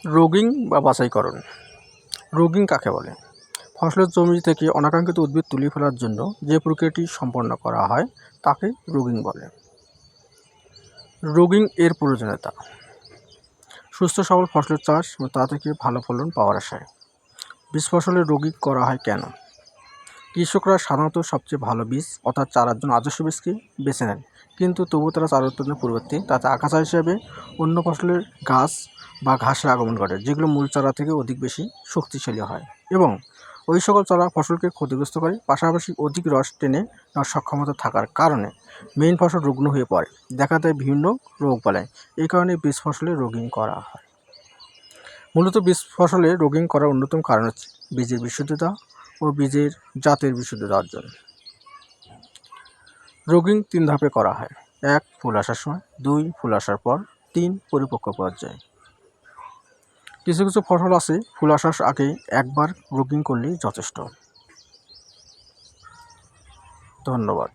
রোগিং বা বাছাইকরণ। রোগিং কাকে বলে? ফসলের জমি থেকে অনাকাঙ্ক্ষিত উদ্ভিদ তুলে ফেলার জন্য যে প্রক্রিয়াটি সম্পন্ন করা হয় তাকে রোগিং বলে। রোগিং এর প্রয়োজনীয়তা: সুস্থ সবল ফসলের চাষ ও তা থেকে ভালো ফলন পাওয়ার আশায়। বীজ ফসলের রোগিং করা হয় কেন? কৃষকরা সাধারণত সবচেয়ে ভালো বীজ অর্থাৎ চারার জন্য আদর্শ বীজকে বেছে নেন, কিন্তু তবুও তারা চারা উৎপাদনের পরিবর্তে তাতে আগাছা হিসেবে অন্য ফসলের গাছ বা ঘাসের আগমন ঘটে, যেগুলো মূল চারা থেকে অধিক বেশি শক্তিশালী হয় এবং ওই সকল চারা ফসলকে ক্ষতিগ্রস্ত করে। পাশাপাশি অধিক রস টেনে নেওয়ার সক্ষমতা থাকার কারণে মেইন ফসল রুগ্ন হয়ে পড়ে, দেখা দেয় বিভিন্ন রোগবালাই। এই কারণে বীজ ফসলে রোগিং করা হয়। মূলত বীজ ফসলে রোগিং করার অন্যতম কারণ হচ্ছে বীজের বিশুদ্ধতা ও বীজের জাতের বিশুদ্ধতা অর্জন। রোগিং 3 ধাপে করা হয়: 1 ফুল আসার সময়, 2 ফুল আসার পর, 3 পরিপক্ক পর্যায়ে। কিছু কিছু ফসল আছে ফুল আসার আগে একবার রোগিং করলেই যথেষ্ট। ধন্যবাদ।